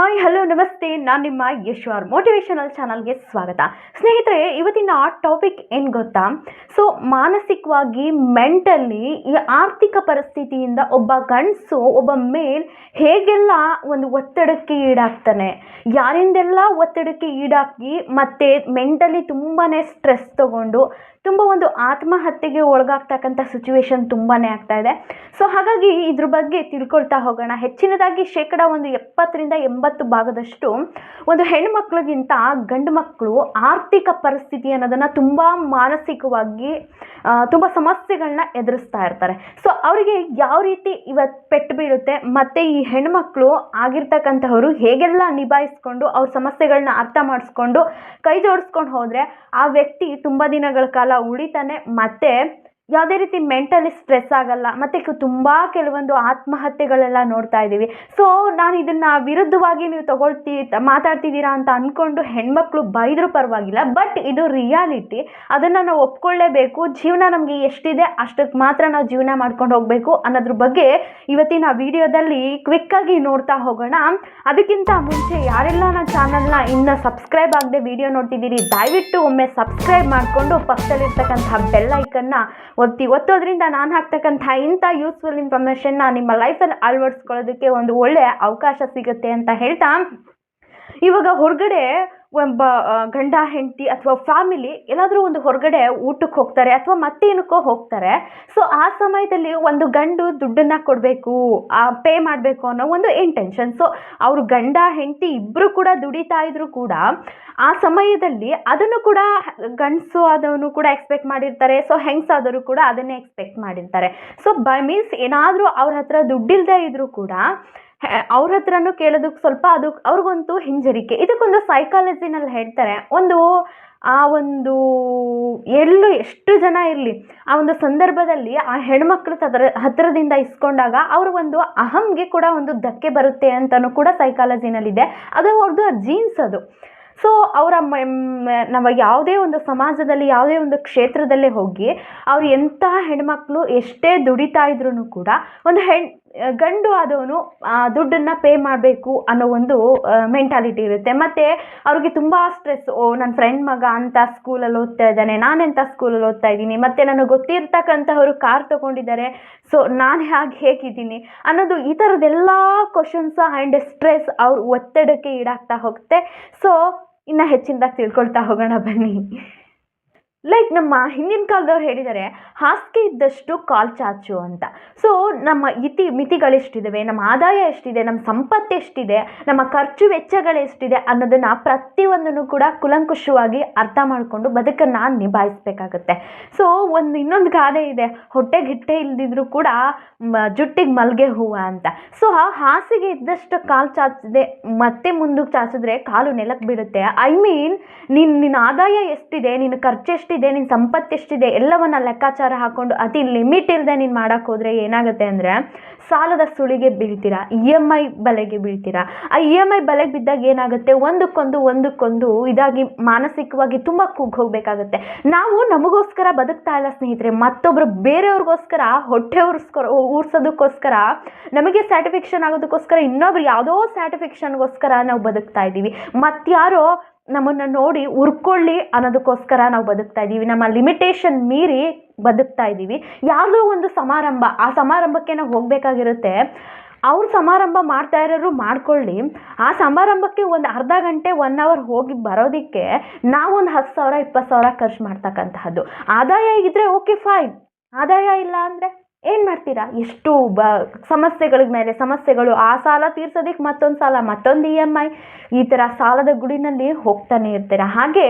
Hi hello ನಮಸ್ತೆ, ನಾನು ನಿಮ್ಮ ಯಶ್ವಾರ್ ಮೋಟಿವೇಶನಲ್ ಚಾನಲ್ಗೆ ಸ್ವಾಗತ. ಸ್ನೇಹಿತರೆ, ಇವತ್ತಿನ ಟಾಪಿಕ್ ಏನು ಗೊತ್ತಾ? ಸೊ ಮಾನಸಿಕವಾಗಿ ಮೆಂಟಲಿ ಈ ಆರ್ಥಿಕ ಪರಿಸ್ಥಿತಿಯಿಂದ ಒಬ್ಬ ಗಂಡಸು ಒಬ್ಬ ಮೇಲ್ ಹೇಗೆಲ್ಲ ಒಂದು ಒತ್ತಡಕ್ಕೆ ಈಡಾಗ್ತಾನೆ, ಯಾರಿಂದೆಲ್ಲ ಒತ್ತಡಕ್ಕೆ ಈಡಾಗಿ ಮತ್ತು ಮೆಂಟಲಿ ತುಂಬಾ ಸ್ಟ್ರೆಸ್ ತಗೊಂಡು ತುಂಬ ಒಂದು ಆತ್ಮಹತ್ಯೆಗೆ ಒಳಗಾಗ್ತಕ್ಕಂಥ ಸಿಚುವೇಶನ್ ತುಂಬಾ ಆಗ್ತಾ ಇದೆ. ಸೊ ಹಾಗಾಗಿ ಇದ್ರ ಬಗ್ಗೆ ತಿಳ್ಕೊಳ್ತಾ ಹೋಗೋಣ. ಹೆಚ್ಚಿನದಾಗಿ ಒಂದು 70-80% ಒಂದು ಹೆಣ್ಮಕ್ಳಿಗಿಂತ ಗಂಡು ಮಕ್ಕಳು ಆರ್ಥಿಕ ಪರಿಸ್ಥಿತಿ ಅನ್ನೋದನ್ನು ತುಂಬ ಮಾನಸಿಕವಾಗಿ ತುಂಬ ಸಮಸ್ಯೆಗಳನ್ನ ಎದುರಿಸ್ತಾ ಇರ್ತಾರೆ. ಸೊ ಅವರಿಗೆ ಯಾವ ರೀತಿ ಇವತ್ತು ಪೆಟ್ಟು ಬೀಳುತ್ತೆ ಮತ್ತು ಈ ಹೆಣ್ಮಕ್ಳು ಆಗಿರ್ತಕ್ಕಂಥವರು ಹೇಗೆಲ್ಲ ನಿಭಾಯಿಸ್ಕೊಂಡು ಅವ್ರ ಸಮಸ್ಯೆಗಳನ್ನ ಅರ್ಥ ಮಾಡಿಸ್ಕೊಂಡು ಕೈ ಜೋಡಿಸ್ಕೊಂಡು ಹೋದರೆ ಆ ವ್ಯಕ್ತಿ ತುಂಬ ದಿನಗಳ ಕಾಲ ಉಳಿತಾನೆ ಮತ್ತು ಯಾವುದೇ ರೀತಿ ಮೆಂಟಲಿ ಸ್ಟ್ರೆಸ್ ಆಗಲ್ಲ. ಮತ್ತು ತುಂಬ ಕೆಲವೊಂದು ಆತ್ಮಹತ್ಯೆಗಳೆಲ್ಲ ನೋಡ್ತಾ ಇದ್ದೀವಿ. ಸೊ ನಾನು ಇದನ್ನು ವಿರುದ್ಧವಾಗಿ ನೀವು ಮಾತಾಡ್ತಿದ್ದೀರಾ ಅಂತ ಅಂದ್ಕೊಂಡು ಹೆಣ್ಮಕ್ಳು ಬೈದರೂ ಪರವಾಗಿಲ್ಲ, ಬಟ್ ಇದು ರಿಯಾಲಿಟಿ. ಅದನ್ನು ನಾವು ಒಪ್ಕೊಳ್ಳೇಬೇಕು. ಜೀವನ ನಮಗೆ ಎಷ್ಟಿದೆ ಅಷ್ಟಕ್ಕೆ ಮಾತ್ರ ನಾವು ಜೀವನ ಮಾಡ್ಕೊಂಡು ಹೋಗಬೇಕು ಅನ್ನೋದ್ರ ಬಗ್ಗೆ ಇವತ್ತಿನ ವಿಡಿಯೋದಲ್ಲಿ ಕ್ವಿಕ್ಕಾಗಿ ನೋಡ್ತಾ ಹೋಗೋಣ. ಅದಕ್ಕಿಂತ ಮುಂಚೆ ಯಾರೆಲ್ಲ ನನ್ನ ಚಾನಲ್ನ ಇನ್ನೂ ಸಬ್ಸ್ಕ್ರೈಬ್ ಆಗದೆ ವಿಡಿಯೋ ನೋಡ್ತಿದ್ದೀರಿ, ದಯವಿಟ್ಟು ಒಮ್ಮೆ ಸಬ್ಸ್ಕ್ರೈಬ್ ಮಾಡಿಕೊಂಡು ಪಕ್ಕದಲ್ಲಿರ್ತಕ್ಕಂಥ ಬೆಲ್ ಐಕನ್ನ ಒತ್ತೋದ್ರಿಂದ ನಾನು ಹಾಕ್ತಕ್ಕಂಥ ಇಂಥ ಯೂಸ್ಫುಲ್ ಇನ್ಫಾರ್ಮೇಷನ್ನ ನಿಮ್ಮ ಲೈಫಲ್ಲಿ ಅಳವಡಿಸ್ಕೊಳ್ಳೋದಕ್ಕೆ ಒಂದು ಒಳ್ಳೆಯ ಅವಕಾಶ ಸಿಗುತ್ತೆ ಅಂತ ಹೇಳ್ತಾ, ಇವಾಗ ಹೊರಗಡೆ ಒಬ್ಬ ಗಂಡ ಹೆಂಡತಿ ಅಥವಾ ಫ್ಯಾಮಿಲಿ ಎಲ್ಲಾದರೂ ಒಂದು ಹೊರಗಡೆ ಊಟಕ್ಕೆ ಹೋಗ್ತಾರೆ ಅಥವಾ ಮತ್ತೇನಕ್ಕೋ ಹೋಗ್ತಾರೆ. ಸೊ ಆ ಸಮಯದಲ್ಲಿ ಒಂದು ಗಂಡು ದುಡ್ಡನ್ನು ಕೊಡಬೇಕು, ಪೇ ಮಾಡಬೇಕು ಅನ್ನೋ ಒಂದು ಇಂಟೆನ್ಷನ್. ಸೊ ಅವರು ಗಂಡ ಹೆಂಡತಿ ಇಬ್ಬರು ಕೂಡ ದುಡಿತಾ ಇದ್ರು ಕೂಡ ಆ ಸಮಯದಲ್ಲಿ ಅದನ್ನು ಕೂಡ ಗಂಡಸು ಆದವನು ಕೂಡ ಎಕ್ಸ್ಪೆಕ್ಟ್ ಮಾಡಿರ್ತಾರೆ. ಸೊ ಹೆಂಗಸಾದವರು ಕೂಡ ಅದನ್ನೇ ಎಕ್ಸ್ಪೆಕ್ಟ್ ಮಾಡಿರ್ತಾರೆ. ಸೊ ಬೈ ಮೀನ್ಸ್ ಏನಾದರೂ ಅವ್ರ ಹತ್ರ ದುಡ್ಡಿಲ್ಲದೆ ಇದ್ದರೂ ಕೂಡ ಅವ್ರ ಹತ್ರನೂ ಕೇಳೋದಕ್ಕೆ ಸ್ವಲ್ಪ ಅದು ಅವ್ರಿಗಂತೂ ಹಿಂಜರಿಕೆ. ಇದಕ್ಕೊಂದು ಸೈಕಾಲಜಿನಲ್ಲಿ ಹೇಳ್ತಾರೆ, ಒಂದು ಎಷ್ಟು ಜನ ಇರಲಿ ಆ ಒಂದು ಸಂದರ್ಭದಲ್ಲಿ ಆ ಹೆಣ್ಮಕ್ಳು ಹತ್ತಿರದಿಂದ ಇಸ್ಕೊಂಡಾಗ ಅವ್ರ ಒಂದು ಅಹಂಗೆ ಕೂಡ ಒಂದು ಧಕ್ಕೆ ಬರುತ್ತೆ ಅಂತಲೂ ಕೂಡ ಸೈಕಾಲಜಿನಲ್ಲಿದೆ. ಅದು ಅವ್ರದ್ದು ಜೀನ್ಸ್ ಅದು. ಸೊ ಅವರ ನಾವು ಯಾವುದೇ ಒಂದು ಸಮಾಜದಲ್ಲಿ ಯಾವುದೇ ಒಂದು ಕ್ಷೇತ್ರದಲ್ಲೇ ಹೋಗಿ ಅವ್ರು ಎಂಥ ಹೆಣ್ಮಕ್ಳು ಎಷ್ಟೇ ದುಡಿತಾ ಇದ್ರೂ ಕೂಡ ಒಂದು ಗಂಡು ಆದವನು ದುಡ್ಡನ್ನು ಪೇ ಮಾಡಬೇಕು ಅನ್ನೋ ಒಂದು ಮೆಂಟಾಲಿಟಿ ಇರುತ್ತೆ. ಮತ್ತು ಅವ್ರಿಗೆ ತುಂಬ ಸ್ಟ್ರೆಸ್. ನನ್ನ ಫ್ರೆಂಡ್ ಮಗ ಅಂತ ಸ್ಕೂಲಲ್ಲಿ ಓದ್ತಾ ಇದ್ದಾನೆ, ನಾನೆಂಥ ಸ್ಕೂಲಲ್ಲಿ ಓದ್ತಾ ಇದ್ದೀನಿ, ಮತ್ತು ನನಗೆ ಗೊತ್ತಿರ್ತಕ್ಕಂಥವ್ರು ಕಾರ್ ತೊಗೊಂಡಿದ್ದಾರೆ, ಸೊ ನಾನು ಹೇಗಿದ್ದೀನಿ ಅನ್ನೋದು ಈ ಥರದ್ದೆಲ್ಲ ಕ್ವಶನ್ಸ್ ಆ್ಯಂಡ್ ಸ್ಟ್ರೆಸ್ ಅವ್ರ ಒತ್ತಡಕ್ಕೆ ಈಡಾಗ್ತಾ ಹೋಗುತ್ತೆ. ಸೊ ಇನ್ನು ಹೆಚ್ಚಿನದಾಗಿ ತಿಳ್ಕೊಳ್ತಾ ಹೋಗೋಣ ಬನ್ನಿ. ಲೈಕ್ ನಮ್ಮ ಹಿಂದಿನ ಕಾಲದವ್ರು ಹೇಳಿದ್ದಾರೆ, ಹಾಸಿಗೆ ಇದ್ದಷ್ಟು ಕಾಲು ಚಾಚು ಅಂತ. ಸೊ ನಮ್ಮ ಮಿತಿಗಳೆಷ್ಟಿದ್ದಾವೆ, ನಮ್ಮ ಆದಾಯ ಎಷ್ಟಿದೆ, ನಮ್ಮ ಸಂಪತ್ತು ಎಷ್ಟಿದೆ, ನಮ್ಮ ಖರ್ಚು ವೆಚ್ಚಗಳೆಷ್ಟಿದೆ ಅನ್ನೋದನ್ನು ಪ್ರತಿಯೊಂದನ್ನು ಕೂಡ ಕುಲಂಕುಷವಾಗಿ ಅರ್ಥ ಮಾಡಿಕೊಂಡು ಬದುಕನ್ನು ನಿಭಾಯಿಸಬೇಕಾಗತ್ತೆ. ಸೊ ಇನ್ನೊಂದು ಗಾದೆ ಇದೆ, ಹೊಟ್ಟೆಗೆ ಹಿಟ್ಟೆ ಇಲ್ದಿದ್ರು ಕೂಡ ಜುಟ್ಟಿಗೆ ಮಲ್ಗೆ ಹೂವು ಅಂತ. ಸೊ ಹಾಸಿಗೆ ಇದ್ದಷ್ಟು ಕಾಲು ಚಾಚದೆ ಮತ್ತೆ ಮುಂದಕ್ಕೆ ಚಾಚಿದ್ರೆ ಕಾಲು ನೆಲಕ್ಕೆ ಬೀಳುತ್ತೆ. ಐ ಮೀನ್ ನಿನ್ನ ಆದಾಯ ಎಷ್ಟಿದೆ, ನಿನ್ನ ಖರ್ಚು ಎಷ್ಟಿದೆ, ನಿನ್ನ ಸಂಪತ್ತು ಎಷ್ಟಿದೆ ಎಲ್ಲವನ್ನ ಲೆಕ್ಕಾಚಾರ ಹಾಕೊಂಡು ಅತಿ ಲಿಮಿಟ್ ಇಲ್ಲದೆ ನೀನು ಮಾಡೋಕ್ಕೆ ಹೋದರೆ ಏನಾಗುತ್ತೆ ಅಂದರೆ ಸಾಲದ ಸುಳಿಗೆ ಬೀಳ್ತೀರಾ, EMI ಬಲೆಗೆ ಬೀಳ್ತೀರಾ. ಆ EMI ಬಲೆಗೆ ಬಿದ್ದಾಗ ಏನಾಗುತ್ತೆ, ಒಂದಕ್ಕೊಂದು ಇದಾಗಿ ಮಾನಸಿಕವಾಗಿ ತುಂಬ ಹೋಗಬೇಕಾಗುತ್ತೆ. ನಾವು ನಮಗೋಸ್ಕರ ಬದುಕ್ತಾ ಇಲ್ಲ ಸ್ನೇಹಿತರೆ, ಮತ್ತೊಬ್ಬರು ಬೇರೆಯವ್ರಿಗೋಸ್ಕರ ಹೊಟ್ಟೆ ಊರ್ಸೋದಕ್ಕೋಸ್ಕರ, ನಮಗೆ ಸ್ಯಾಟಿಸ್ಫ್ಯಾಕ್ಷನ್ ಆಗೋದಕ್ಕೋಸ್ಕರ, ಇನ್ನೊಬ್ರು ಯಾವುದೋ ಸ್ಯಾಟಿಸ್ಫ್ಯಾಕ್ಷನ್ಗೋಸ್ಕರ ನಾವು ಬದುಕ್ತಾ ಇದ್ದೀವಿ. ಮತ್ತಾರೋ ನಮ್ಮನ್ನು ನೋಡಿ ಉರ್ಕೊಳ್ಳಿ ಅನ್ನೋದಕ್ಕೋಸ್ಕರ ನಾವು ಬದುಕ್ತಾ ಇದ್ದೀವಿ. ನಮ್ಮ ಲಿಮಿಟೇಷನ್ ಮೀರಿ ಬದುಕ್ತಾ ಇದ್ದೀವಿ. ಯಾವುದೋ ಒಂದು ಸಮಾರಂಭ, ಆ ಸಮಾರಂಭಕ್ಕೆ ನಾವು ಹೋಗಬೇಕಾಗಿರುತ್ತೆ. ಅವ್ರು ಸಮಾರಂಭ ಮಾಡ್ತಾ ಇರೋರು ಮಾಡ್ಕೊಳ್ಳಿ, ಆ ಸಮಾರಂಭಕ್ಕೆ ಒಂದು ಅರ್ಧ ಗಂಟೆ 1 hour ಹೋಗಿ ಬರೋದಕ್ಕೆ ನಾವೊಂದು 10,000 20,000 ಖರ್ಚು ಮಾಡ್ತಕ್ಕಂತಹದ್ದು. ಆದಾಯ ಇದ್ದರೆ ಓಕೆ ಫೈನ್, ಆದಾಯ ಇಲ್ಲ ಅಂದರೆ ಏನು ಮಾಡ್ತೀರಾ? ಎಷ್ಟು ಸಮಸ್ಯೆಗಳ ಮೇಲೆ ಸಮಸ್ಯೆಗಳು, ಆ ಸಾಲ ತೀರ್ಸೋದಕ್ಕೆ ಮತ್ತೊಂದು ಸಾಲ, ಮತ್ತೊಂದು EMI, ಈ ಥರ ಸಾಲದ ಗುಡಿನಲ್ಲಿ ಹೋಗ್ತಾನೆ ಇರ್ತೀರ. ಹಾಗೆ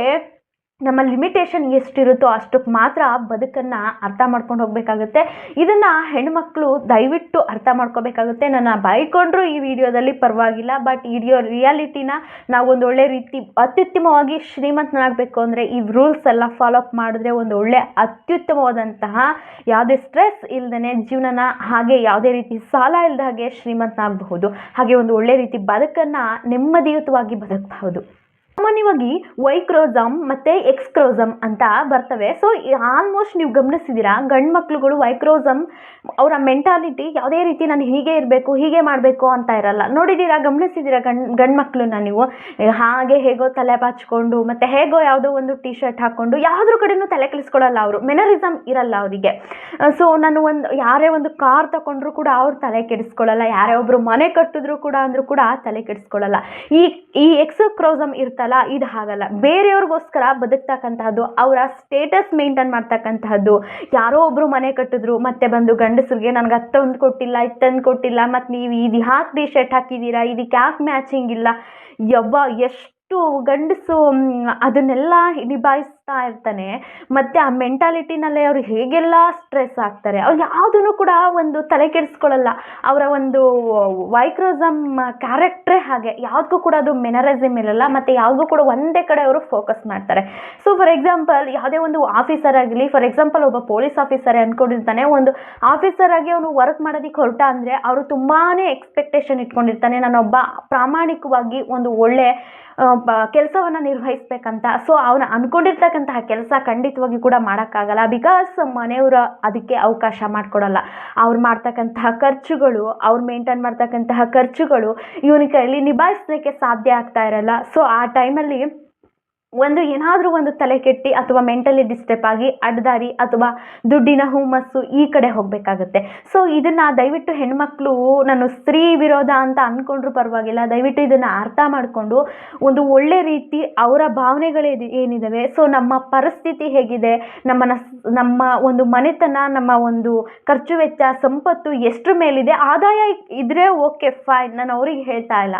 ನಮ್ಮ ಲಿಮಿಟೇಷನ್ ಎಷ್ಟಿರುತ್ತೋ ಅಷ್ಟಕ್ಕೆ ಮಾತ್ರ ಬದುಕನ್ನು ಅರ್ಥ ಮಾಡ್ಕೊಂಡು ಹೋಗಬೇಕಾಗುತ್ತೆ. ಇದನ್ನು ಹೆಣ್ಮಕ್ಳು ದಯವಿಟ್ಟು ಅರ್ಥ ಮಾಡ್ಕೋಬೇಕಾಗುತ್ತೆ. ನನ್ನ ಬೈಕೊಂಡ್ರು ಈ ವಿಡಿಯೋದಲ್ಲಿ ಪರವಾಗಿಲ್ಲ, ಬಟ್ ರಿಯಾಲಿಟಿನ ನಾವು ಒಂದು ಒಳ್ಳೆ ರೀತಿ ಅತ್ಯುತ್ತಮವಾಗಿ ಶ್ರೀಮಂತನಾಗಬೇಕು ಅಂದರೆ ಈ ರೂಲ್ಸ್ ಎಲ್ಲ ಫಾಲೋ ಅಪ್ ಮಾಡಿದ್ರೆ ಒಂದು ಒಳ್ಳೆ ಅತ್ಯುತ್ತಮವಾದಂತಹ ಯಾವುದೇ ಸ್ಟ್ರೆಸ್ ಇಲ್ಲದೇ ಜೀವನನ, ಹಾಗೆ ಯಾವುದೇ ರೀತಿ ಸಾಲ ಇಲ್ಲದ ಹಾಗೆ ಶ್ರೀಮಂತನಾಗಬಹುದು. ಹಾಗೆ ಒಂದು ಒಳ್ಳೆ ರೀತಿ ಬದುಕನ್ನು ನೆಮ್ಮದಿಯುತವಾಗಿ ಬದುಕಬಹುದು. ಸಾಮಾನ್ಯವಾಗಿ ವೈಕ್ರೋಸಮ್ ಮತ್ತು ಎಕ್ಸ್ಕ್ರೋಸಮ್ ಅಂತ ಬರ್ತವೆ. ಸೊ ಆಲ್ಮೋಸ್ಟ್ ನೀವು ಗಮನಿಸಿದ್ದೀರಾ, ಗಂಡು ಮಕ್ಳುಗಳು ವೈಕ್ರೋಸಮ್ ಅವರ ಮೆಂಟಾಲಿಟಿ ಯಾವುದೇ ರೀತಿ ನಾನು ಹೀಗೆ ಇರಬೇಕು, ಹೀಗೆ ಮಾಡಬೇಕು ಅಂತ ಇರಲ್ಲ. ನೋಡಿದ್ದೀರಾ, ಗಮನಿಸಿದ್ದೀರಾ ಗಂಡು ಮಕ್ಕಳನ್ನ ನೀವು? ಹಾಗೆ ಹೇಗೋ ತಲೆ ಬಾಚಿಕೊಂಡು ಮತ್ತು ಹೇಗೋ ಯಾವುದೋ ಒಂದು ಟಿ ಶರ್ಟ್ ಹಾಕ್ಕೊಂಡು ಯಾವುದ್ರ ಕಡೆನೂ ತಲೆ ಕೆಡಿಸ್ಕೊಳ್ಳಲ್ಲ. ಅವರು ಮೆನರಿಸಮ್ ಇರಲ್ಲ ಅವರಿಗೆ. ಸೊ ನಾನು ಯಾರೇ ಒಂದು ಕಾರ್ ತಗೊಂಡ್ರು ಕೂಡ ಅವ್ರು ತಲೆ ಕೆಡಿಸ್ಕೊಳ್ಳಲ್ಲ. ಯಾರೇ ಒಬ್ಬರು ಮನೆ ಕಟ್ಟಿದ್ರು ಕೂಡ ಅಂದರೂ ಕೂಡ ತಲೆ ಕೆಡಿಸ್ಕೊಳ್ಳಲ್ಲ. ಈ ಎಕ್ಸ್ಕ್ರೋಸಮ್ ಇರ್ತಲ್ಲ, ಇದು ಹಾಗಲ್ಲ. ಬೇರೆಯವ್ರಿಗೋಸ್ಕರ ಬದುಕ್ತಕ್ಕಂತಹದ್ದು, ಅವರ ಸ್ಟೇಟಸ್ ಮೇಂಟೈನ್ ಮಾಡ್ತಕ್ಕಂತಹದ್ದು. ಯಾರೋ ಒಬ್ರು ಮನೆ ಕಟ್ಟಿದ್ರು ಮತ್ತೆ ಬಂದು ಗಂಡಸರಿಗೆ ನನಗೆ ಅದು ತಂದು ಕೊಟ್ಟಿಲ್ಲ, ಇದು ತಂದು ಕೊಟ್ಟಿಲ್ಲ, ಮತ್ತು ನೀವು ಇದು ಯಾಕೆ ಟಿ ಶರ್ಟ್ ಹಾಕಿದ್ದೀರಾ, ಇದಕ್ಕೆ ಯಾಕೆ ಮ್ಯಾಚಿಂಗ್ ಇಲ್ಲ, ಯವ್ವ ಎಷ್ಟು ಗಂಡಸು ಅದನ್ನೆಲ್ಲ ನಿಭಾಯಿಸ್ತಾ ಇರ್ತಾನೆ. ಮತ್ತು ಆ ಮೆಂಟಾಲಿಟಿನಲ್ಲೇ ಅವ್ರು ಹೇಗೆಲ್ಲ ಸ್ಟ್ರೆಸ್ ಆಗ್ತಾರೆ. ಅವ್ರು ಯಾವುದನ್ನು ಕೂಡ ಒಂದು ತಲೆ ಕೆಡಿಸ್ಕೊಳ್ಳಲ್ಲ. ಅವರ ಒಂದು ವೈಕ್ರೋಸಮ್ ಕ್ಯಾರೆಕ್ಟ್ರೇ ಹಾಗೆ. ಯಾವುದಕ್ಕೂ ಕೂಡ ಅದು ಮೆನರಿಸಮ್ ಇರಲ್ಲ, ಮತ್ತು ಯಾವುದಕ್ಕೂ ಕೂಡ ಒಂದೇ ಕಡೆ ಅವರು ಫೋಕಸ್ ಮಾಡ್ತಾರೆ. ಸೊ ಫಾರ್ ಎಕ್ಸಾಂಪಲ್, ಯಾವುದೇ ಒಂದು ಆಫೀಸರ್ ಆಗಲಿ, ಫಾರ್ ಎಕ್ಸಾಂಪಲ್ ಒಬ್ಬ ಪೊಲೀಸ್ ಆಫೀಸರೇ ಅಂದ್ಕೊಂಡಿರ್ತಾನೆ. ಒಂದು ಆಫೀಸರ್ ಆಗಿ ಅವನು ವರ್ಕ್ ಮಾಡೋದಕ್ಕೆ ಹೊರಟ ಅಂದರೆ ಅವರು ತುಂಬಾ ಎಕ್ಸ್ಪೆಕ್ಟೇಷನ್ ಇಟ್ಕೊಂಡಿರ್ತಾನೆ, ನಾನೊಬ್ಬ ಪ್ರಾಮಾಣಿಕವಾಗಿ ಒಂದು ಒಳ್ಳೆ ಕೆಲಸವನ್ನು ನಿರ್ವಹಿಸ್ಬೇಕಂತ. ಸೊ ಅವನು ಅಂದ್ಕೊಂಡಿರ್ತಕ್ಕಂತಹ ಕೆಲಸ ಖಂಡಿತವಾಗಿ ಕೂಡ ಮಾಡೋಕ್ಕಾಗಲ್ಲ. ಬಿಕಾಸ್ ಮನೆಯವರು ಅದಕ್ಕೆ ಅವಕಾಶ ಮಾಡಿಕೊಡಲ್ಲ. ಅವ್ರು ಮಾಡ್ತಕ್ಕಂತಹ ಖರ್ಚುಗಳು, ಅವ್ರು ಮೇಂಟೈನ್ ಮಾಡ್ತಕ್ಕಂತಹ ಖರ್ಚುಗಳು ಇವನ ಕೈಯಲ್ಲಿ ನಿಭಾಯಿಸಲಿಕ್ಕೆ ಸಾಧ್ಯ ಆಗ್ತಾ ಇರಲ್ಲ. ಸೊ ಆ ಟೈಮಲ್ಲಿ ಏನಾದರೂ ಒಂದು ತಲೆ ಕೆಟ್ಟು ಅಥವಾ ಮೆಂಟಲಿ ಡಿಸ್ಟರ್ಬ್ ಆಗಿ ಅಡ್ಡದಾರಿ ಅಥವಾ ದುಡ್ಡಿನ ಹುಮ್ಮಸ್ಸು ಈ ಕಡೆ ಹೋಗಬೇಕಾಗುತ್ತೆ. ಸೊ ಇದನ್ನು ದಯವಿಟ್ಟು ಹೆಣ್ಮಕ್ಳು, ನಾನು ಸ್ತ್ರೀ ವಿರೋಧ ಅಂತ ಅಂದ್ಕೊಂಡ್ರೂ ಪರವಾಗಿಲ್ಲ, ದಯವಿಟ್ಟು ಇದನ್ನು ಅರ್ಥ ಮಾಡಿಕೊಂಡು ಒಂದು ಒಳ್ಳೆ ರೀತಿ ಅವರ ಭಾವನೆಗಳು ಏನಿದ್ದಾವೆ, ಸೊ ನಮ್ಮ ಪರಿಸ್ಥಿತಿ ಹೇಗಿದೆ, ನಮ್ಮ ಒಂದು ಮನೆತನ, ನಮ್ಮ ಒಂದು ಖರ್ಚು ವೆಚ್ಚ, ಸಂಪತ್ತು ಎಷ್ಟರ ಮೇಲಿದೆ, ಆದಾಯ ಇದ್ರೆ ಓಕೆ ಫೈನ್, ನಾನು ಅವ್ರಿಗೆ ಹೇಳ್ತಾ ಇಲ್ಲ.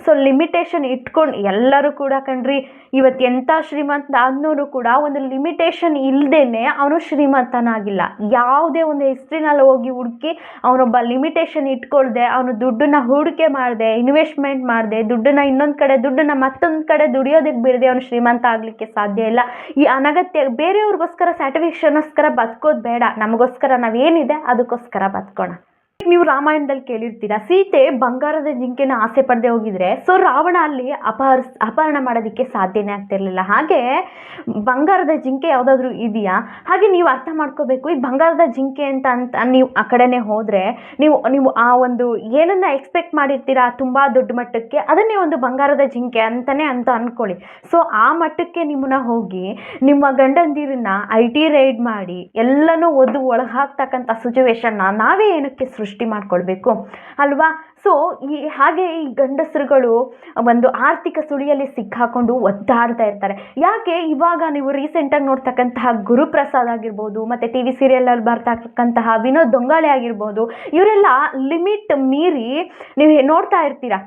ಸೊ ಲಿಮಿಟೇಷನ್ ಇಟ್ಕೊಂಡು ಎಲ್ಲರೂ ಕೂಡ ಕಣ್ರಿ, ಇವತ್ತು ಎಂಥ ಶ್ರೀಮಂತ ಆದ್ನೂ ಕೂಡ ಒಂದು ಲಿಮಿಟೇಷನ್ ಇಲ್ಲದೇನೆ ಅವನು ಶ್ರೀಮಂತನಾಗಿಲ್ಲ. ಯಾವುದೇ ಒಂದು ಹಿಸ್ಟ್ರಿನಲ್ಲಿ ಹೋಗಿ ಹುಡುಕಿ ಅವನೊಬ್ಬ ಲಿಮಿಟೇಷನ್ ಇಟ್ಕೊಳ್ದೆ, ಅವನು ದುಡ್ಡನ್ನ ಹೂಡಿಕೆ ಮಾಡಿದೆ, ಇನ್ವೆಸ್ಟ್ಮೆಂಟ್ ಮಾಡಿದೆ, ದುಡ್ಡನ್ನ ಇನ್ನೊಂದು ಕಡೆ, ದುಡ್ಡನ್ನ ಮತ್ತೊಂದು ಕಡೆ ದುಡಿಯೋದಕ್ಕೆ ಬಿಡದೆ ಅವನು ಶ್ರೀಮಂತ ಆಗಲಿಕ್ಕೆ ಸಾಧ್ಯ ಇಲ್ಲ. ಈ ಅನಗತ್ಯ ಬೇರೆಯವ್ರಿಗೋಸ್ಕರ ಸ್ಯಾಟಿಸ್ಫ್ಯಾಕ್ಷನ್ಗೋಸ್ಕರ ಬದುಕೋದು ಬೇಡ, ನಮಗೋಸ್ಕರ ನಾವೇನಿದೆ ಅದಕ್ಕೋಸ್ಕರ ಬದುಕೋಣ. ನೀವು ರಾಮಾಯಣದಲ್ಲಿ ಕೇಳಿರ್ತೀರಾ, ಸೀತೆ ಬಂಗಾರದ ಜಿಂಕೆನ ಆಸೆ ಪಡೆದೇ ಹೋಗಿದ್ರೆ ಸೊ ರಾವಣ ಅಲ್ಲಿ ಅಪಹರಣ ಮಾಡೋದಕ್ಕೆ ಸಾಧ್ಯನೇ ಆಗ್ತಿರ್ಲಿಲ್ಲ. ಹಾಗೆ ಬಂಗಾರದ ಜಿಂಕೆ ಯಾವುದಾದ್ರೂ ಇದೆಯಾ? ಹಾಗೆ ನೀವು ಅರ್ಥ ಮಾಡ್ಕೋಬೇಕು, ಈ ಬಂಗಾರದ ಜಿಂಕೆ ಅಂತ ನೀವು ಆ ಕಡೆನೇ ಹೋದರೆ ನೀವು ಆ ಒಂದು ಏನನ್ನ ಎಕ್ಸ್ಪೆಕ್ಟ್ ಮಾಡಿರ್ತೀರಾ ತುಂಬ ದೊಡ್ಡ ಮಟ್ಟಕ್ಕೆ, ಅದನ್ನೇ ಒಂದು ಬಂಗಾರದ ಜಿಂಕೆ ಅಂತಲೇ ಅಂತ ಅಂದ್ಕೊಳ್ಳಿ. ಸೊ ಆ ಮಟ್ಟಕ್ಕೆ ನಿಮ್ಮನ್ನ ಹೋಗಿ ನಿಮ್ಮ ಗಂಡಂದಿರನ್ನ IT ರೈಡ್ ಮಾಡಿ ಎಲ್ಲನೂ ಒಳಗೆ ಹಾಕ್ತಕ್ಕಂಥ ಸಿಚುವೇಶನ್ನ ನಾವೇ ಏನಕ್ಕೆ ಸೃಷ್ಟಿ ಮಾಡ್ಕೊಳ್ಬೇಕು ಅಲ್ವಾ? ಸೊ ಹಾಗೆ ಈ ಗಂಡಸರುಗಳು ಒಂದು ಆರ್ಥಿಕ ಸುಳಿಯಲ್ಲಿ ಸಿಕ್ಕಾಕೊಂಡು ಒದ್ದಾಡ್ತಾ ಇರ್ತಾರೆ. ಯಾಕೆ? ಇವಾಗ ನೀವು ರೀಸೆಂಟಾಗಿ ನೋಡ್ತಕ್ಕಂತಹ ಗುರುಪ್ರಸಾದ್ ಆಗಿರ್ಬೋದು, ಮತ್ತು TV ಸೀರಿಯಲಲ್ಲಿ ಬರ್ತಕ್ಕಂತಹ ವಿನೋದ್ ದೊಂಗಾಳೆ ಆಗಿರ್ಬೋದು, ಇವರೆಲ್ಲ ಲಿಮಿಟ್ ಮೀರಿ ನೀವು ನೋಡ್ತಾ ಇರ್ತೀರಾ,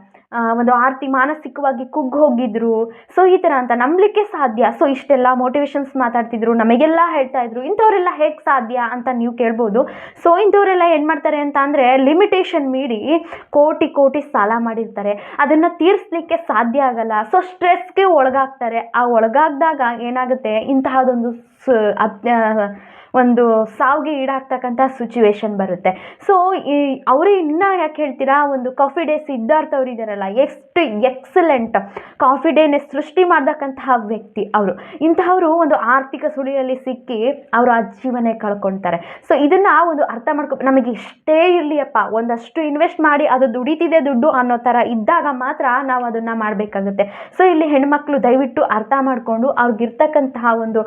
ಒಂದು ಮಾನಸಿಕವಾಗಿ ಕುಗ್ಗಿ ಹೋಗಿದ್ರು. ಸೊ ಈ ಥರ ಅಂತ ನಂಬಲಿಕ್ಕೆ ಸಾಧ್ಯ? ಸೊ ಇಷ್ಟೆಲ್ಲ ಮೋಟಿವೇಶನ್ಸ್ ಮಾತಾಡ್ತಿದ್ರು, ನಮಗೆಲ್ಲ ಹೇಳ್ತಾ ಇದ್ರು, ಇಂಥವರೆಲ್ಲ ಹೇಗೆ ಸಾಧ್ಯ ಅಂತ ನೀವು ಕೇಳ್ಬೋದು. ಸೊ ಇಂಥವರೆಲ್ಲ ಏನು ಮಾಡ್ತಾರೆ ಅಂತ ಅಂದರೆ ಲಿಮಿಟೇಷನ್ ಮೀರಿ ಕೋಟಿ ಸಾಲ ಮಾಡಿರ್ತಾರೆ, ಅದನ್ನು ತೀರಿಸಲಿಕ್ಕೆ ಸಾಧ್ಯ ಆಗಲ್ಲ. ಸೊ ಸ್ಟ್ರೆಸ್ಗೆ ಒಳಗಾಗ್ತಾರೆ. ಆ ಒಳಗಾಗ್ದಾಗ ಏನಾಗುತ್ತೆ, ಇಂತಹದೊಂದು ಒಂದು ಸಾವಿಗೆ ಈಡಾಗ್ತಕ್ಕಂಥ ಸಿಚುವೇಶನ್ ಬರುತ್ತೆ. ಸೊ ಅವರು ಇನ್ನೂ ಯಾಕೆ ಹೇಳ್ತೀರಾ, ಒಂದು ಕಾಫಿ ಡೇ ಸಿದ್ಧಾರ್ಥ ಅವರು ಇದ್ದಾರಲ್ಲ, ಎಷ್ಟು ಎಕ್ಸಲೆಂಟ್ ಕಾಫಿ ಡೇನೆ ಸೃಷ್ಟಿ ಮಾಡ್ತಕ್ಕಂತಹ ವ್ಯಕ್ತಿ ಅವರು. ಇಂತಹವರು ಒಂದು ಆರ್ಥಿಕ ಸುಳಿಯಲ್ಲಿ ಸಿಕ್ಕಿ ಅವರು ಆ ಜೀವನ ಕಳ್ಕೊಳ್ತಾರೆ. ಸೊ ಇದನ್ನು ಒಂದು ಅರ್ಥ ನಮಗೆ ಇಷ್ಟೇ ಇರಲಿಯಪ್ಪ, ಒಂದಷ್ಟು ಇನ್ವೆಸ್ಟ್ ಮಾಡಿ ಅದು ದುಡಿತಿದೆ ದುಡ್ಡು ಅನ್ನೋ ಥರ ಇದ್ದಾಗ ಮಾತ್ರ ನಾವು ಅದನ್ನು ಮಾಡಬೇಕಾಗುತ್ತೆ. ಸೊ ಇಲ್ಲಿ ಹೆಣ್ಮಕ್ಳು ದಯವಿಟ್ಟು ಅರ್ಥ ಮಾಡಿಕೊಂಡು ಅವ್ರಿಗಿರ್ತಕ್ಕಂತಹ ಒಂದು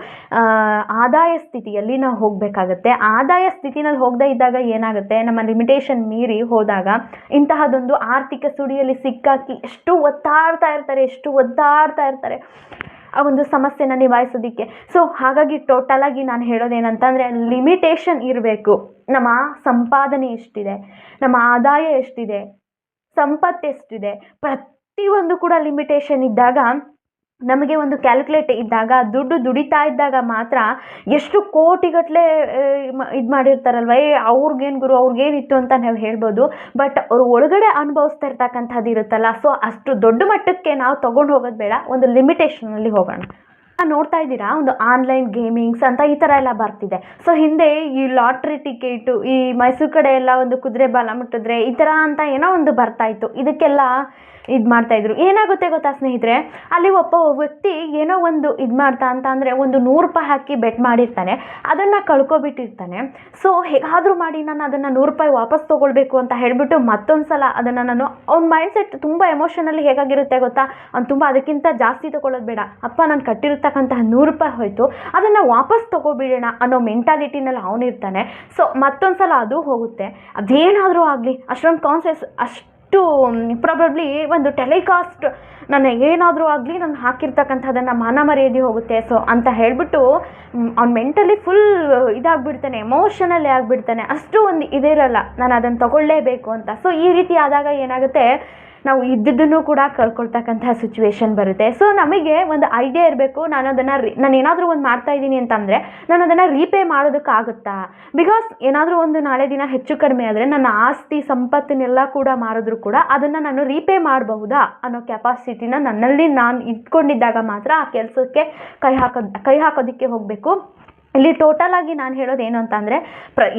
ಆದಾಯ ಸ್ಥಿತಿಯಲ್ಲಿ ನಾವು ಹೋಗಬೇಕಾಗತ್ತೆ. ಆದಾಯ ಸ್ಥಿತಿನಲ್ಲಿ ಹೋಗದೇ ಇದ್ದಾಗ ಏನಾಗುತ್ತೆ, ನಮ್ಮ ಲಿಮಿಟೇಷನ್ ಮೀರಿ ಹೋದಾಗ ಇಂತಹದೊಂದು ಆರ್ಥಿಕ ಸುಳಿಯಲ್ಲಿ ಸಿಕ್ಕಾಕಿ ಎಷ್ಟು ಒತ್ತಾಡ್ತಾ ಇರ್ತಾರೆ ಆ ಒಂದು ಸಮಸ್ಯೆನ ನಿಭಾಯಿಸೋದಕ್ಕೆ. ಸೊ ಹಾಗಾಗಿ ಟೋಟಲಾಗಿ ನಾನು ಹೇಳೋದೇನಂತಂದರೆ, ಲಿಮಿಟೇಷನ್ ಇರಬೇಕು. ನಮ್ಮ ಸಂಪಾದನೆ ಎಷ್ಟಿದೆ, ನಮ್ಮ ಆದಾಯ ಎಷ್ಟಿದೆ, ಸಂಪತ್ತು ಎಷ್ಟಿದೆ, ಪ್ರತಿಯೊಂದು ಕೂಡ ಲಿಮಿಟೇಷನ್ ಇದ್ದಾಗ, ನಮಗೆ ಒಂದು ಕ್ಯಾಲ್ಕುಲೇಟ್ ಇದ್ದಾಗ, ದುಡ್ಡು ದುಡಿತಾ ಇದ್ದಾಗ ಮಾತ್ರ ಎಷ್ಟು ಕೋಟಿಗಟ್ಟಲೆ ಇದು ಮಾಡಿರ್ತಾರಲ್ವ, ಅವ್ರಿಗೇನು ಗುರು, ಅವ್ರಿಗೇನಿತ್ತು ಅಂತ ನಾವು ಹೇಳ್ಬೋದು. ಬಟ್ ಅವ್ರು ಒಳಗಡೆ ಅನುಭವಿಸ್ತಾ ಇರ್ತಕ್ಕಂಥದ್ದು ಇರುತ್ತಲ್ಲ, ಸೊ ಅಷ್ಟು ದೊಡ್ಡ ಮಟ್ಟಕ್ಕೆ ನಾವು ತೊಗೊಂಡು ಹೋಗೋದು ಬೇಡ, ಒಂದು ಲಿಮಿಟೇಷನಲ್ಲಿ ಹೋಗೋಣ. ನೋಡ್ತಾ ಇದ್ದೀರಾ, ಒಂದು ಆನ್ಲೈನ್ ಗೇಮಿಂಗ್ಸ್ ಅಂತ ಈ ಥರ ಎಲ್ಲ ಬರ್ತಿದೆ. ಸೊ ಹಿಂದೆ ಈ ಲಾಟ್ರಿ ಟಿಕೆಟು, ಈ ಮೈಸೂರು ಕಡೆ ಎಲ್ಲ ಒಂದು ಕುದುರೆ ಬಾಲ ಮುಟ್ಟಿದ್ರೆ ಈ ಥರ ಅಂತ ಏನೋ ಒಂದು ಬರ್ತಾಯಿತ್ತು. ಇದಕ್ಕೆಲ್ಲ ಇದು ಮಾಡ್ತಾಯಿದ್ರು. ಏನಾಗುತ್ತೆ ಗೊತ್ತಾ ಸ್ನೇಹಿತರೆ, ಅಲ್ಲಿ ಒಬ್ಬ ವ್ಯಕ್ತಿ ಏನೋ ಒಂದು ಇದು ಮಾಡ್ತಾ ಅಂತ ಅಂದರೆ ಒಂದು 100 ರೂಪಾಯಿ ಹಾಕಿ ಬೆಟ್ ಮಾಡಿರ್ತಾನೆ, ಅದನ್ನು ಕಳ್ಕೊಬಿಟ್ಟಿರ್ತಾನೆ. ಸೊ ಹೇಗಾದರೂ ಮಾಡಿ ನಾನು ಅದನ್ನು 100 ರೂಪಾಯಿ ವಾಪಸ್ ತೊಗೊಳ್ಬೇಕು ಅಂತ ಹೇಳಿಬಿಟ್ಟು ಮತ್ತೊಂದು ಸಲ ಅದನ್ನು ನಾನು ಅವ್ನ ಮೈಂಡ್ಸೆಟ್ ತುಂಬ ಎಮೋಷನಲ್ಲಿ ಹೇಗಾಗಿರುತ್ತೆ ಗೊತ್ತಾ, ಅವ್ನು ತುಂಬ ಅದಕ್ಕಿಂತ ಜಾಸ್ತಿ ತೊಗೊಳ್ಳೋದು ಬೇಡ, ಅಪ್ಪ ನಾನು ಕಟ್ಟಿರ್ತಕ್ಕಂತಹ 100 ರೂಪಾಯಿ ಹೋಯಿತು, ಅದನ್ನು ವಾಪಸ್ ತೊಗೊಬಿಡೋಣ ಅನ್ನೋ ಮೆಂಟಾಲಿಟಿನಲ್ಲಿ ಅವನಿರ್ತಾನೆ. ಸೊ ಮತ್ತೊಂದು ಸಲ ಅದು ಹೋಗುತ್ತೆ. ಅದೇನಾದರೂ ಆಗಲಿ ಅಷ್ಟೊಂದು ಕಾನ್ಸೆಸ್ ಅಷ್ಟು ಪ್ರಾಬಬ್ಲಿ ಒಂದು ಟೆಲಿಕಾಸ್ಟ್ ನಾನು ಏನಾದರೂ ಆಗಲಿ ನಾನು ಹಾಕಿರ್ತಕ್ಕಂಥದ್ದನ್ನು ಮಾನ ಮರ್ಯಾದೆ ಹೋಗುತ್ತೆ. ಸೊ ಅಂತ ಹೇಳಿಬಿಟ್ಟು ಅವ್ನು ಮೆಂಟಲಿ ಫುಲ್ ಇದಾಗ್ಬಿಡ್ತಾನೆ, ಎಮೋಷನಲ್ಲೇ ಆಗಿಬಿಡ್ತಾನೆ. ಅಷ್ಟು ಒಂದು ಇದಿರಲ್ಲ ನಾನು ಅದನ್ನು ತೊಗೊಳ್ಳೇಬೇಕು ಅಂತ. ಸೊ ಈ ರೀತಿ ಆದಾಗ ಏನಾಗುತ್ತೆ, ನಾವು ಇದ್ದಿದ್ದನ್ನು ಕೂಡ ಕಳ್ಕೊಳ್ತಕ್ಕಂತಹ ಸಿಚುವೇಶನ್ ಬರುತ್ತೆ. ಸೊ ನಮಗೆ ಒಂದು ಐಡಿಯಾ ಇರಬೇಕು, ನಾನು ಏನಾದರೂ ಒಂದು ಮಾಡ್ತಾಯಿದ್ದೀನಿ ಅಂತಂದರೆ ನಾನು ಅದನ್ನು ರೀಪೇ ಮಾಡೋದಕ್ಕಾಗುತ್ತಾ. ಬಿಕಾಸ್ ಏನಾದರೂ ಒಂದು ನಾಳೆ ದಿನ ಹೆಚ್ಚು ಕಡಿಮೆ ಆದರೆ ನನ್ನ ಆಸ್ತಿ ಸಂಪತ್ತನ್ನೆಲ್ಲ ಕೂಡ ಮಾರಿದ್ರು ಕೂಡ ಅದನ್ನು ನಾನು ರೀಪೇ ಮಾಡಬಹುದಾ ಅನ್ನೋ ಕೆಪಾಸಿಟಿನ ನನ್ನಲ್ಲಿ ನಾನು ಇಟ್ಕೊಂಡಿದ್ದಾಗ ಮಾತ್ರ ಆ ಕೆಲಸಕ್ಕೆ ಕೈ ಹಾಕೋದಕ್ಕೆ ಹೋಗಬೇಕು. ಇಲ್ಲಿ ಟೋಟಲಾಗಿ ನಾನು ಹೇಳೋದೇನು ಅಂತಂದರೆ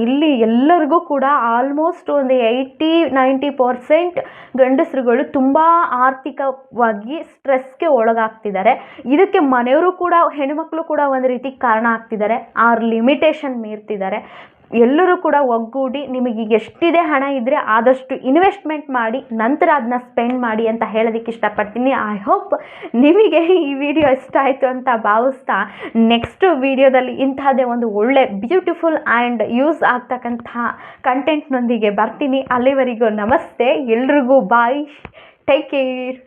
ಇಲ್ಲಿ ಎಲ್ಲರಿಗೂ ಕೂಡ ಆಲ್ಮೋಸ್ಟ್ ಒಂದು 80-90% ಗಂಡಸರುಗಳು ತುಂಬ ಆರ್ಥಿಕವಾಗಿ ಸ್ಟ್ರೆಸ್ಗೆ ಒಳಗಾಗ್ತಿದ್ದಾರೆ. ಇದಕ್ಕೆ ಮನೆಯವರು ಕೂಡ ಹೆಣ್ಣುಮಕ್ಕಳು ಕೂಡ ಒಂದು ರೀತಿ ಕಾರಣ ಆಗ್ತಿದ್ದಾರೆ, ಲಿಮಿಟೇಷನ್ ಮೀರ್ತಿದ್ದಾರೆ. ಎಲ್ಲರೂ ಕೂಡ ಒಗ್ಗೂಡಿ ನಿಮಗೆ ಎಷ್ಟಿದೆ ಹಣ ಇದ್ದರೆ ಆದಷ್ಟು ಇನ್ವೆಸ್ಟ್ಮೆಂಟ್ ಮಾಡಿ ನಂತರ ಅದನ್ನ ಸ್ಪೆಂಡ್ ಮಾಡಿ ಅಂತ ಹೇಳೋದಕ್ಕೆ ಇಷ್ಟಪಡ್ತೀನಿ. ಐ ಹೋಪ್ ನಿಮಗೆ ಈ ವಿಡಿಯೋ ಇಷ್ಟ ಆಯಿತು ಅಂತ ಭಾವಿಸ್ತಾ ನೆಕ್ಸ್ಟ್ ವಿಡಿಯೋದಲ್ಲಿ ಇಂತಹದೇ ಒಂದು ಒಳ್ಳೆ ಬ್ಯೂಟಿಫುಲ್ ಆ್ಯಂಡ್ ಯೂಸ್ ಆಗ್ತಕ್ಕಂತಹ ಕಂಟೆಂಟ್ನೊಂದಿಗೆ ಬರ್ತೀನಿ. ಅಲ್ಲಿವರೆಗೂ ನಮಸ್ತೆ, ಎಲ್ರಿಗೂ ಬಾಯ್, ಟೇಕ್ ಕೇರ್.